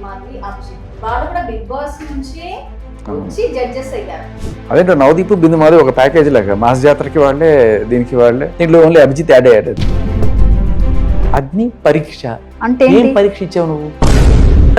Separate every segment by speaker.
Speaker 1: మాధవి, అభిజిత్ వాళ్ళు కూడా big boss నుంచి వచ్చి జడ్జెస్ అయ్యారు.
Speaker 2: అదేంటో నవదీప్ బిందు మాది ఒక ప్యాకేజ్ లాగా మాస్ జాతరకి వాళ్ళే దీనికి వాళ్ళే, దీంట్లో ఓన్లీ అభిజిత్ యాడ్ అయ్యాడు. అగ్ని పరీక్ష
Speaker 3: అంటే
Speaker 2: ఏం పరీక్ష ఇచ్చావు నువ్వు?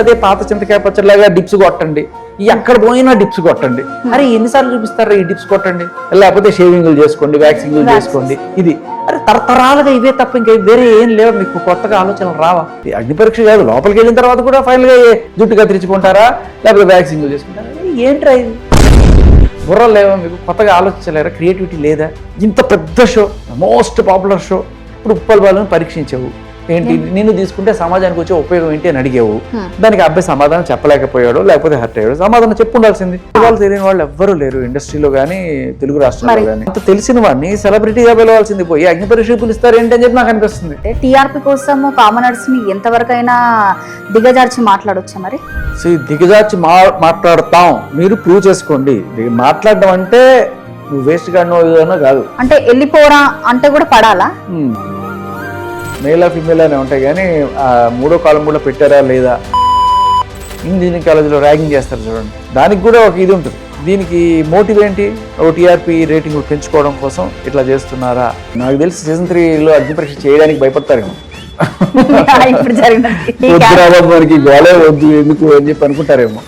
Speaker 2: అదే పాత చింతకాయ పచ్చడిలాగా డిప్స్ కొట్టండి, ఈ ఎక్కడ పోయినా డిప్స్ కొట్టండి. అరే ఎన్నిసార్లు చూపిస్తారా ఈ డిప్స్ కొట్టండి, లేకపోతే షేవింగ్లు చేసుకోండి, వ్యాక్సింగ్లు చేసుకోండి. ఇది అరే తరతరాలుగా ఇవే తప్ప ఇంకా వేరే ఏం లేవు, మీకు కొత్తగా ఆలోచనలు రావా? అగ్ని పరీక్ష కాదు, లోపలికి వెళ్ళిన తర్వాత కూడా ఫైనల్ గా జుట్టు కత్తిరించుకుంటారా లేకపోతే వ్యాక్సింగ్లు చేసుకుంటారా? ఏంట్రా ఇది? బుర్రలు లేవా మీకు? కొత్తగా ఆలోచించలేరా? క్రియేటివిటీ లేదా? ఇంత పెద్ద షో, మోస్ట్ పాపులర్ షో, ఇప్పుడు ఉప్పల్ బాలను పరీక్షించావు. ఏంటి నిన్ను తీసుకుంటే సమాజానికి వచ్చే ఉపయోగం ఏంటి అని అడిగావు. దానికి అబ్బాయి సమాధానం చెప్పలేకపోయాడు, లేకపోతే హర్ట్ అయ్యాడు. సమాధానం చెప్పు ఉండాల్సింది. వాళ్ళు తెలియని వాళ్ళు ఎవ్వరూ లేరు ఇండస్ట్రీలో కానీ తెలుగు రాష్ట్రాల్లో కానీ. అంత తెలిసిన వాడిని సెలబ్రిటీగా పిలవాల్సింది పోయి అగ్ని పరీక్ష పిలుస్తారు ఏంటి అని చెప్పి నాకు అనిపిస్తుంది.
Speaker 3: టీఆర్పీ కోసం కామనర్స్ ని ఎంతవరకైనా దిగజార్చి మాట్లాడొచ్చా మరి?
Speaker 2: దిగజార్చి మాట్లాడతాం, మీరు ప్రూవ్ చేసుకోండి. మాట్లాడడం అంటే నువ్వు వేస్ట్ గానో కాదు,
Speaker 3: అంటే వెళ్ళిపోరా అంటే కూడా పడాలా?
Speaker 2: మేల్ ఫీమేల్ అనే ఉంటాయి కానీ మూడో కాలం కూడా పెట్టారా లేదా. ఇంజనీరింగ్ కాలేజీలో ర్యాగింగ్ చేస్తారు చూడండి, దానికి కూడా ఒక ఇది ఉంటుంది. దీనికి మోటివ్ ఏంటి? ఒక టీఆర్పీ రేటింగ్ పెంచుకోవడం కోసం ఇట్లా చేస్తున్నారా? నాకు తెలిసి సీజన్ 3లో అగ్ని పరీక్ష చేయడానికి భయపడతారేమో.
Speaker 3: ఇప్పుడు జరిగినది
Speaker 2: వద్దు రాబాబు మనకి గోళే వద్దు ఎందుకు అని చెప్పి అనుకుంటారేమో.